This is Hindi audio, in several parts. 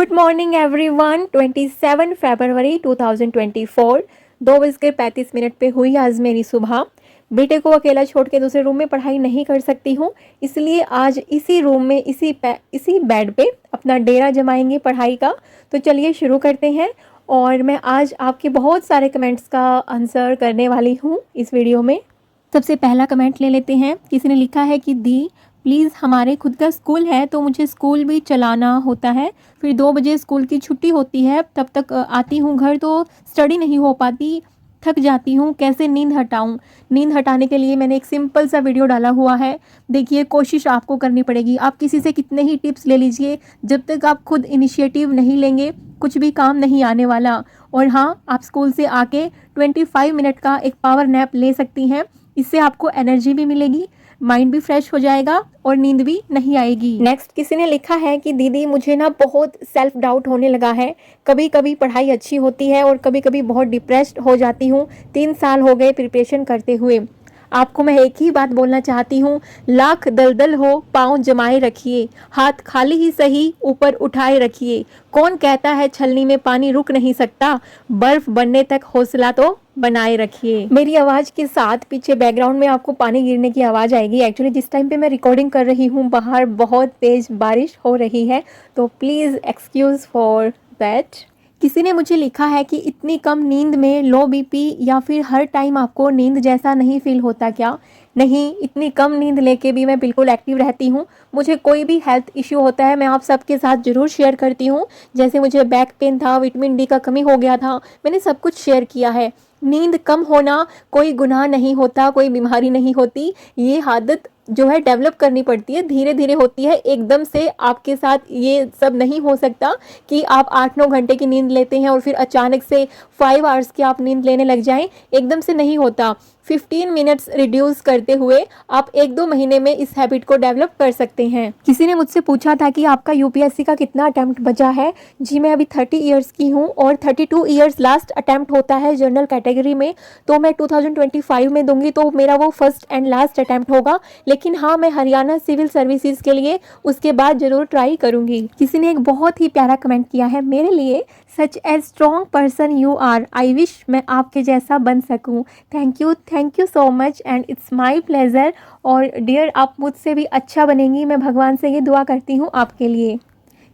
Good morning everyone. 27 फरवरी 2024 2:35 पे हुई आज मेरी सुबह। बेटे को अकेला छोड़ के दूसरे रूम में पढ़ाई नहीं कर सकती हूँ, इसलिए आज इसी रूम में इसी बेड पे अपना डेरा जमाएंगे पढ़ाई का। तो चलिए शुरू करते हैं। और मैं आज आपके बहुत सारे कमेंट्स का आंसर करने वाली हूँ इस वीडियो में। सबसे पहला कमेंट ले लेते हैं। किसी ने लिखा है कि दी प्लीज़, हमारे खुद का स्कूल है तो मुझे स्कूल भी चलाना होता है, फिर 2 बजे स्कूल की छुट्टी होती है, तब तक आती हूँ घर तो स्टडी नहीं हो पाती, थक जाती हूँ, कैसे नींद हटाऊँ। नींद हटाने के लिए मैंने एक सिंपल सा वीडियो डाला हुआ है, देखिए। कोशिश आपको करनी पड़ेगी। आप किसी से कितने ही टिप्स ले लीजिए, जब तक आप खुद इनिशिएटिव नहीं लेंगे कुछ भी काम नहीं आने वाला। और हाँ, आप स्कूल से आके 25 मिनट का एक पावर नैप ले सकती हैं। इससे आपको एनर्जी भी मिलेगी, माइंड भी फ्रेश हो जाएगा और नींद भी नहीं आएगी। नेक्स्ट किसी ने लिखा है कि दीदी मुझे ना बहुत सेल्फ डाउट होने लगा है, कभी कभी पढ़ाई अच्छी होती है और कभी कभी बहुत डिप्रेस्ड हो जाती हूँ। 3 साल हो गए प्रिपरेशन करते हुए। आपको मैं एक ही बात बोलना चाहती हूँ, लाख दलदल हो पाँव जमाए रखिए, हाथ खाली ही सही ऊपर उठाए रखिए। कौन कहता है छलनी में पानी रुक नहीं सकता, बर्फ बनने तक हौसला तो बनाए रखिए। मेरी आवाज़ के साथ पीछे बैकग्राउंड में आपको पानी गिरने की आवाज़ आएगी। एक्चुअली जिस टाइम पे मैं रिकॉर्डिंग कर रही हूँ बाहर बहुत तेज़ बारिश हो रही है, तो प्लीज़ एक्सक्यूज़ फॉर दैट। किसी ने मुझे लिखा है कि इतनी कम नींद में लो बीपी या फिर हर टाइम आपको नींद जैसा नहीं फील होता क्या? नहीं, इतनी कम नींद लेके भी मैं बिल्कुल एक्टिव रहती हूँ। मुझे कोई भी हेल्थ इश्यू होता है मैं आप सबके साथ ज़रूर शेयर करती हूँ। जैसे मुझे बैक पेन था, विटामिन डी का कमी हो गया था, मैंने सब कुछ शेयर किया है। नींद कम होना कोई गुनाह नहीं होता, कोई बीमारी नहीं होती। ये आदत जो है डेवलप करनी पड़ती है, धीरे धीरे होती है। एकदम से आपके साथ ये सब नहीं हो सकता कि आप 8-9 घंटे की नींद लेते हैं और फिर अचानक से 5 आवर्स की आप नींद लेने लग जाएं। एकदम से नहीं होता। 15 मिनट्स रिड्यूस करते हुए आप 1-2 महीने में इस हैबिट को डेवलप कर सकते हैं। किसी ने मुझसे पूछा था कि आपका यूपीएससी का कितना अटेम्प्ट बचा है। जी, मैं अभी 30 ईयर्स की हूँ और 32 ईयर्स लास्ट अटेम्प्ट होता है जनरल कैटेगरी में। तो मैं 2025 में दूंगी, तो मेरा वो फर्स्ट एंड लास्ट अटेम्प्ट होगा। लेकिन हाँ, मैं हरियाणा सिविल सर्विसेज के लिए उसके बाद जरूर ट्राई करूंगी। किसी ने एक बहुत ही प्यारा कमेंट किया है मेरे लिए, such a strong person you are, I wish मैं आपके जैसा बन सकूं। Thank you so much and it's my pleasure. और डियर, आप मुझसे भी अच्छा बनेंगी, मैं भगवान से ये दुआ करती हूँ आपके लिए।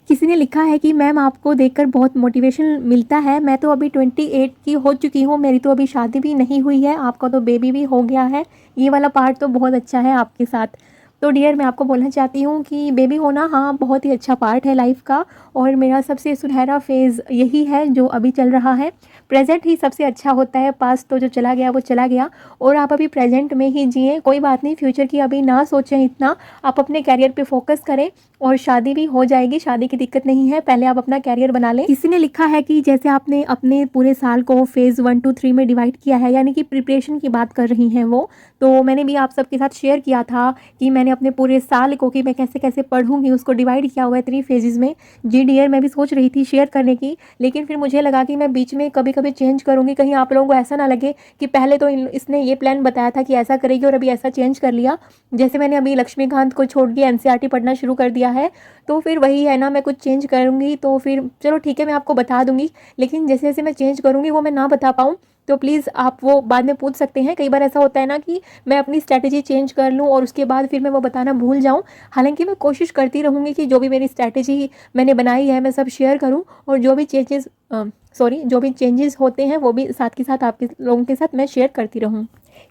किसी ने लिखा है कि मैम आपको देखकर बहुत मोटिवेशन मिलता है। मैं तो अभी 28 की हो चुकी हूँ, मेरी तो अभी शादी भी नहीं हुई है, आपका तो बेबी भी हो गया है। ये वाला पार्ट तो बहुत अच्छा है आपके साथ। तो डियर, मैं आपको बोलना चाहती हूँ कि बेबी होना हाँ बहुत ही अच्छा पार्ट है लाइफ का, और मेरा सबसे सुनहरा फेज़ यही है जो अभी चल रहा है। प्रेजेंट ही सबसे अच्छा होता है, पास्ट तो जो चला गया वो चला गया, और आप अभी प्रेजेंट में ही जिएं। कोई बात नहीं, फ्यूचर की अभी ना सोचें इतना, आप अपने कैरियर पे फोकस करें। और शादी भी हो जाएगी, शादी की दिक्कत नहीं है, पहले आप अपना कैरियर बना लें। किसी ने लिखा है कि जैसे आपने अपने पूरे साल को फेज़ 1 2 3 में डिवाइड किया है, यानी कि प्रिपरेशन की बात कर रही हैं वो, तो मैंने भी आप सबके साथ शेयर किया था कि मैंने अपने पूरे साल को कि मैं कैसे कैसे पढ़ूंगी उसको डिवाइड किया हुआ है 3 फेजेस में। जी डियर, मैं भी सोच रही थी शेयर करने की, लेकिन फिर मुझे लगा कि मैं बीच में कभी कभी चेंज करूंगी, कहीं आप लोगों को ऐसा ना लगे कि पहले तो इसने ये प्लान बताया था कि ऐसा करेगी और अभी ऐसा चेंज कर लिया। जैसे मैंने अभी लक्ष्मीकांत को छोड़ के एनसीईआरटी पढ़ना शुरू कर दिया है, तो फिर वही है ना, मैं कुछ चेंज करूँगी तो फिर चलो ठीक है, मैं आपको बता दूंगी। लेकिन जैसे जैसे मैं चेंज करूँगी वो मैं ना बता पाऊँ तो प्लीज़ आप वो बाद में पूछ सकते हैं। कई बार ऐसा होता है ना कि मैं अपनी स्ट्रैटेजी चेंज कर लूँ और उसके बाद फिर मैं वो बताना भूल जाऊँ। हालांकि मैं कोशिश करती रहूँगी कि जो भी मेरी स्ट्रैटेजी मैंने बनाई है मैं सब शेयर करूँ, और जो भी चेंजेस होते हैं वो भी साथ के साथ आपके लोगों के साथ मैं शेयर करती रहूँ।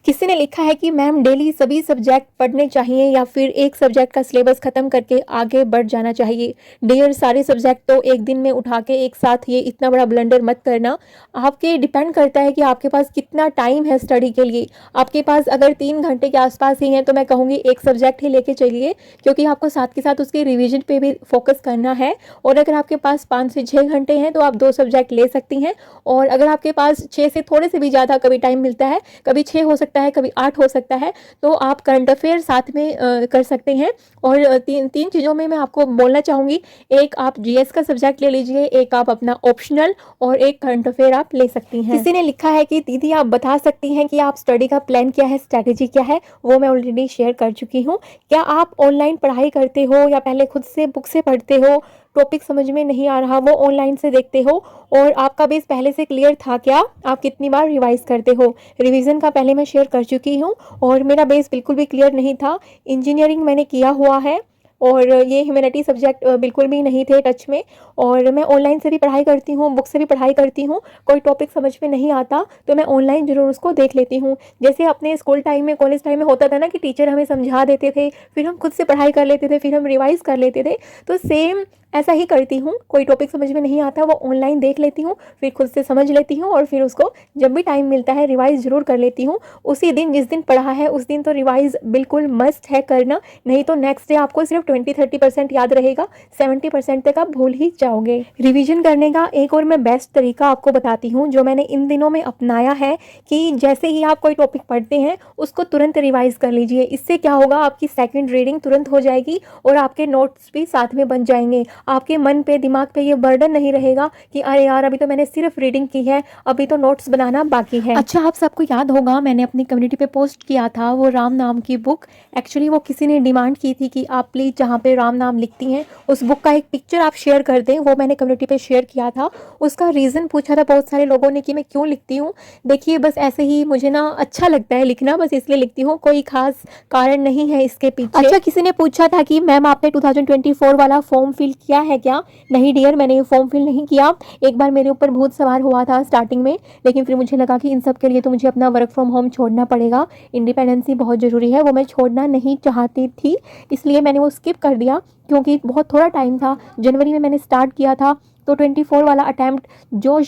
किसी ने लिखा है कि मैम डेली सभी सब्जेक्ट पढ़ने चाहिए या फिर एक सब्जेक्ट का सिलेबस खत्म करके आगे बढ़ जाना चाहिए? डियर, सारे सब्जेक्ट तो एक दिन में उठा के एक साथ ये इतना बड़ा ब्लंडर मत करना। आपके डिपेंड करता है कि आपके पास कितना टाइम है स्टडी के लिए। आपके पास अगर 3 घंटे के आसपास ही हैं तो मैं कहूँगी एक सब्जेक्ट ही लेके चलिए, क्योंकि आपको साथ के साथ उसके रिविजन पे भी फोकस करना है। और अगर आपके पास 5 से 6 घंटे हैं तो आप 2 सब्जेक्ट ले सकती हैं। और अगर आपके पास 6 से थोड़े से भी ज़्यादा कभी टाइम मिलता है, कभी 6 हो सकता है, कभी 8 हो सकता है, तो आप करंट अफेयर साथ में कर सकते हैं। और तीन चीज़ों में मैं आपको बोलना चाहूँगी, एक आप जीएस का सब्जेक्ट ले लीजिए, एक आप अपना ऑप्शनल, और एक करंट अफेयर आप ले सकती हैं। किसी ने लिखा है कि दीदी आप बता सकती हैं कि आप स्टडी का प्लान क्या है, स्ट्रैटेजी क्या है? वो मैं ऑलरेडी शेयर कर चुकी हूँ। क्या आप ऑनलाइन पढ़ाई करते हो या पहले खुद से बुक से पढ़ते हो? टॉपिक समझ में नहीं आ रहा वो ऑनलाइन से देखते हो, और आपका बेस पहले से क्लियर था क्या? आप कितनी बार रिवाइज़ करते हो? रिवीजन का पहले मैं शेयर कर चुकी हूँ और मेरा बेस बिल्कुल भी क्लियर नहीं था। इंजीनियरिंग मैंने किया हुआ है और ये ह्यूमैनिटी सब्जेक्ट बिल्कुल भी नहीं थे टच में, और मैं ऑनलाइन से भी पढ़ाई करती हूँ, बुक से भी पढ़ाई करती हूँ। कोई टॉपिक समझ में नहीं आता तो मैं ऑनलाइन ज़रूर उसको देख लेती हूँ। जैसे अपने स्कूल टाइम में, कॉलेज टाइम में होता था ना कि टीचर हमें समझा देते थे, फिर हम खुद से पढ़ाई कर लेते थे, फिर हम रिवाइज़ कर लेते थे। तो सेम ऐसा ही करती हूँ। कोई टॉपिक समझ में नहीं आता वो ऑनलाइन देख लेती हूँ, फिर खुद से समझ लेती हूँ और फिर उसको जब भी टाइम मिलता है रिवाइज़ ज़रूर कर लेती हूँ। उसी दिन, जिस दिन पढ़ा है उस दिन तो रिवाइज़ बिल्कुल मस्ट है करना, नहीं तो नेक्स्ट डे आपको सिर्फ 20-30% याद रहेगा, 70% तक आप भूल ही जाओगे। रिवीजन करने का एक और मैं बेस्ट तरीका आपको बताती हूँ जो मैंने इन दिनों में अपनाया है, कि जैसे ही आप कोई टॉपिक पढ़ते हैं उसको तुरंत रिवाइज़ कर लीजिए। इससे क्या होगा, आपकी सेकंड रीडिंग तुरंत हो जाएगी और आपके नोट्स भी साथ में बन जाएंगे। आपके मन पे, दिमाग पे ये बर्डन नहीं रहेगा कि अरे यार अभी तो मैंने सिर्फ रीडिंग की है, अभी तो नोट्स बनाना बाकी है। अच्छा, आप सबको याद होगा मैंने अपनी कम्युनिटी पे पोस्ट किया था वो राम नाम की बुक। एक्चुअली वो किसी ने डिमांड की थी कि आप प्लीज़ जहाँ पे राम नाम लिखती हैं उस बुक का एक पिक्चर आप शेयर कर दें, वो मैंने कम्युनिटी पे शेयर किया था। उसका रीज़न पूछा था बहुत सारे लोगों ने कि मैं क्यों लिखती हूँ। देखिए, बस ऐसे ही मुझे ना अच्छा लगता है लिखना, बस इसलिए लिखती हूँ, कोई खास कारण नहीं है इसके पीछे। अच्छा, किसी ने पूछा था कि मैम आपने 2024 वाला फॉर्म फिल किया है क्या? नहीं डियर, मैंने ये फॉर्म फिल नहीं किया। एक बार मेरे ऊपर भूत सवार हुआ था स्टार्टिंग में, लेकिन फिर मुझे लगा कि इन सब के लिए तो मुझे अपना वर्क फ्रॉम होम छोड़ना पड़ेगा, इंडिपेंडेंसी बहुत ज़रूरी है, वो मैं छोड़ना नहीं चाहती थी, इसलिए मैंने वो स्किप कर दिया क्योंकि बहुत थोड़ा टाइम था। जनवरी में मैंने स्टार्ट किया था तो 24 वाला अटैम्प्ट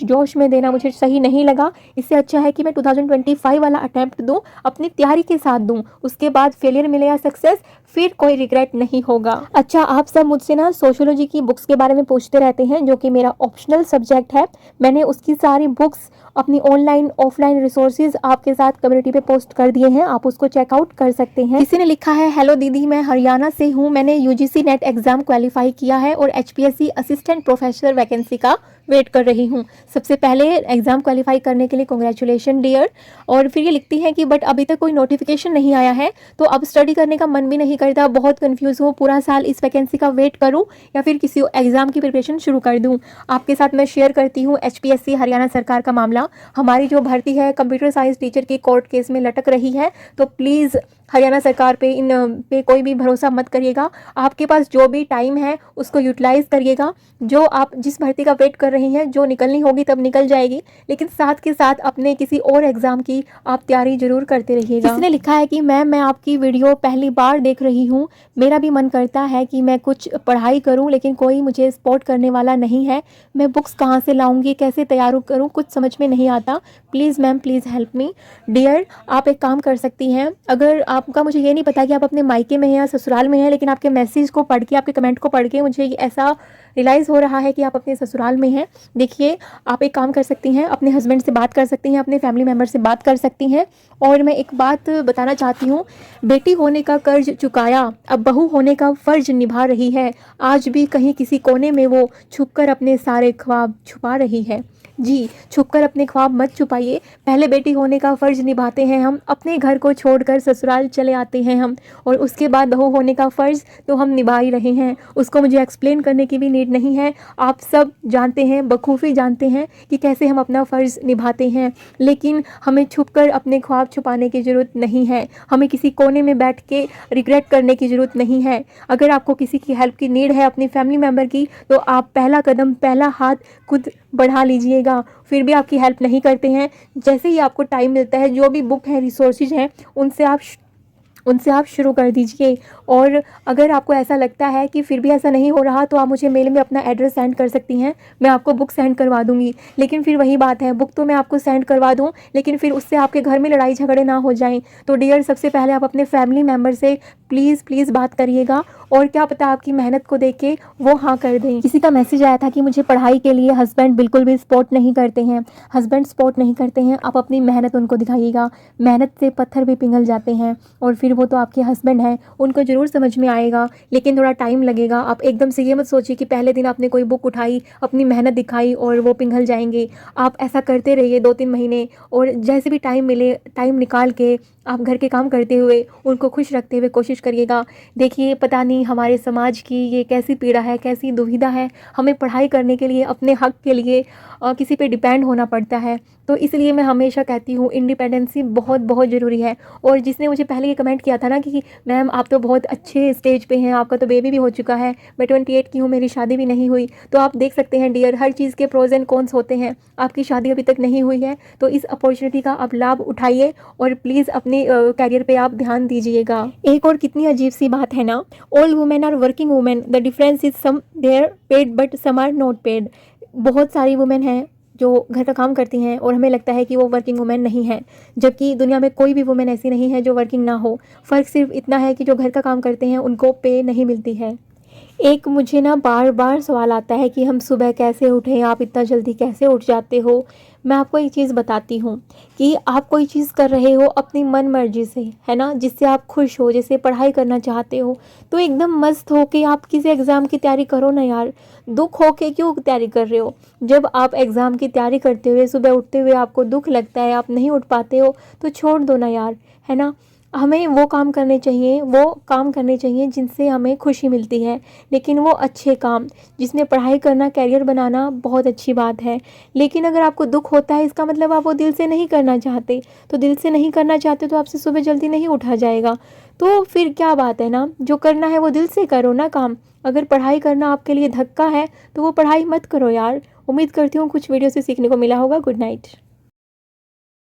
जोश में देना मुझे सही नहीं लगा। इससे अच्छा है कि मैं 2025 वाला अटैम्प्ट दूं, अपनी तैयारी के साथ दूं, उसके बाद फेलियर मिले या सक्सेस, फिर कोई रिग्रेट नहीं होगा। अच्छा, आप सब मुझसे ना सोशियोलॉजी की बुक्स के बारे में पूछते रहते हैं जो कि मेरा ऑप्शनल सब्जेक्ट है। मैंने उसकी सारी बुक्स अपनी ऑनलाइन ऑफलाइन रिसोर्सेज आपके साथ कम्युनिटी पे पोस्ट कर दिए हैं, आप उसको चेकआउट कर सकते हैं। किसी ने लिखा है, हेलो दीदी, मैं हरियाणा से हूँ, मैंने यूजीसी नेट एग्जाम क्वालिफाई किया है और एचपीएससी असिस्टेंट प्रोफेसर वैकेंसी का वेट कर रही हूँ। सबसे पहले एग्जाम क्वालिफाई करने के लिए कॉन्ग्रेचुलेशन डियर। और फिर ये लिखती हैं कि बट अभी तक कोई नोटिफिकेशन नहीं आया है तो अब स्टडी करने का मन भी नहीं करता, बहुत कंफ्यूज हूँ, पूरा साल इस वैकेंसी का वेट करूँ या फिर किसी एग्जाम की प्रिपरेशन शुरू कर दूँ। आपके साथ मैं शेयर करती हूँ एचपीएससी हरियाणा सरकार का मामला। हमारी जो भर्ती है कंप्यूटर साइंस टीचर की कोर्ट केस में लटक रही है, तो प्लीज़ हरियाणा सरकार पे इन पे कोई भी भरोसा मत करिएगा। आपके पास जो भी टाइम है उसको यूटिलाइज करिएगा। जो आप जिस भर्ती का वेट कर रही हैं, जो निकलनी होगी तब निकल जाएगी, लेकिन साथ के साथ अपने किसी और एग्जाम की आप तैयारी जरूर करते रहिएगा। किसने लिखा है कि मैम मैं आपकी वीडियो पहली बार देख रही हूँ, मेरा भी मन करता है कि मैं कुछ पढ़ाई करूँ लेकिन कोई मुझे सपोर्ट करने वाला नहीं है, मैं बुक्स कहाँ से लाऊंगी, कैसे तैयार करूँ, कुछ समझ में नहीं आता, please ma'am please help me. Dear, आप एक काम कर सकती हैं, अगर आपका, मुझे ये नहीं पता कि आप अपने मायके में हैं या ससुराल में हैं, लेकिन आपके मैसेज को पढ़ के, आपके कमेंट को पढ़ के मुझे ऐसा रियलाइज़ हो रहा है कि आप अपने ससुराल में हैं। देखिए, आप एक काम कर सकती हैं, अपने हस्बैंड से बात कर सकती हैं, अपने फैमिली मेम्बर से बात कर सकती हैं। और मैं एक बात बताना चाहती हूँ, बेटी होने का कर्ज चुकाया, अब बहू होने का फ़र्ज निभा रही है, आज भी कहीं किसी कोने में वो छुपकर अपने सारे ख्वाब छुपा रही है। जी, छुपकर अपने ख्वाब मत छुपाइए, पहले बेटी होने का फ़र्ज निभाते हैं हम, अपने घर को छोड़कर ससुराल चले आते हैं हम, और उसके बाद बहू होने का फ़र्ज़ तो हम निभा ही रहे हैं, उसको मुझे एक्सप्लेन करने की भी नीड नहीं है। आप सब जानते हैं, बखूबी जानते हैं कि कैसे हम अपना फ़र्ज़ निभाते हैं, लेकिन हमें छुपकर अपने ख्वाब छुपाने की ज़रूरत नहीं है, हमें किसी कोने में बैठ के रिग्रेट करने की ज़रूरत नहीं है। अगर आपको किसी की हेल्प की नीड है, अपनी फैमिली मेम्बर की, तो आप पहला कदम, पहला हाथ खुद बढ़ा लीजिएगा। फिर भी आपकी हेल्प नहीं करते हैं, जैसे ही आपको टाइम मिलता है, जो भी बुक है, रिसोर्सेज हैं, उनसे आप शुरू कर दीजिए। और अगर आपको ऐसा लगता है कि फिर भी ऐसा नहीं हो रहा, तो आप मुझे मेल में अपना एड्रेस सेंड कर सकती हैं, मैं आपको बुक सेंड करवा दूंगी। लेकिन फिर वही बात है, बुक तो मैं आपको सेंड करवा दूं, लेकिन फिर उससे आपके घर में लड़ाई झगड़े ना हो जाएं। तो डियर, सबसे पहले आप अपने फैमिली मेम्बर से प्लीज़ बात करिएगा, और क्या पता आपकी मेहनत को देख के वो हाँ कर दें। किसी का मैसेज आया था कि मुझे पढ़ाई के लिए हस्बैंड बिल्कुल भी सपोर्ट नहीं करते हैं। हस्बैंड सपोर्ट नहीं करते हैं, आप अपनी मेहनत उनको दिखाइएगा, मेहनत से पत्थर भी पिघल जाते हैं, और फिर वो तो आपके हस्बैंड हैं, उनको ज़रूर समझ में आएगा, लेकिन थोड़ा टाइम लगेगा। आप एकदम से ये मत सोचिए कि पहले दिन आपने कोई बुक उठाई, अपनी मेहनत दिखाई और वो पिघल जाएंगे। आप ऐसा करते रहिए 2-3 महीने, और जैसे भी टाइम मिले, टाइम निकाल के आप घर के काम करते हुए उनको खुश रखते हुए कोशिश करिएगा। देखिए, पता नहीं हमारे समाज की ये कैसी पीड़ा है, कैसी दुविधा है, हमें पढ़ाई करने के लिए, अपने हक़ के लिए किसी पे डिपेंड होना पड़ता है। तो इसलिए मैं हमेशा कहती हूँ इंडिपेंडेंसी बहुत बहुत ज़रूरी है। और जिसने मुझे पहले ये कमेंट किया था ना कि मैम आप तो बहुत अच्छे स्टेज पे हैं, आपका तो बेबी भी हो चुका है, मैं 28 की हूँ, मेरी शादी भी नहीं हुई। तो आप देख सकते हैं डियर, हर चीज़ के प्रोज़ एंड कॉन्स होते हैं। आपकी शादी अभी तक नहीं हुई है, तो इस अपॉर्चुनिटी का आप लाभ उठाइए और प्लीज़ अपने करियर पे आप ध्यान दीजिएगा। एक और कितनी अजीब सी बात है ना, all women are working women, the difference is some they are paid but some are not paid. बहुत सारी वुमेन हैं जो घर का काम करती हैं और हमें लगता है कि वो वर्किंग वुमेन नहीं है, जबकि दुनिया में कोई भी वुमेन ऐसी नहीं है जो वर्किंग ना हो। फ़र्क सिर्फ इतना है कि जो घर का काम करते हैं उनको पे नहीं मिलती है। एक मुझे ना बार बार सवाल आता है कि हम सुबह कैसे उठें, आप इतना जल्दी कैसे उठ जाते हो। मैं आपको एक चीज़ बताती हूँ कि आप कोई चीज़ कर रहे हो अपनी मन मर्जी से, है ना, जिससे आप खुश हो, जैसे पढ़ाई करना चाहते हो, तो एकदम मस्त हो के आप किसी एग्ज़ाम की तैयारी करो ना यार। दुख हो के क्यों तैयारी कर रहे हो? जब आप एग्ज़ाम की तैयारी करते हुए सुबह उठते हुए आपको दुख लगता है, आप नहीं उठ पाते हो, तो छोड़ दो ना यार, है ना। हमें वो काम करने चाहिए जिनसे हमें खुशी मिलती है, लेकिन वो अच्छे काम, जिसमें पढ़ाई करना, करियर बनाना बहुत अच्छी बात है। लेकिन अगर आपको दुख होता है, इसका मतलब आप वो दिल से नहीं करना चाहते। तो दिल से नहीं करना चाहते तो आपसे सुबह जल्दी नहीं उठा जाएगा। तो फिर क्या बात है ना, जो करना है वो दिल से करो ना काम। अगर पढ़ाई करना आपके लिए धक्का है तो वो पढ़ाई मत करो यार। उम्मीद करती हूँ कुछ वीडियो से सीखने को मिला होगा। Good night.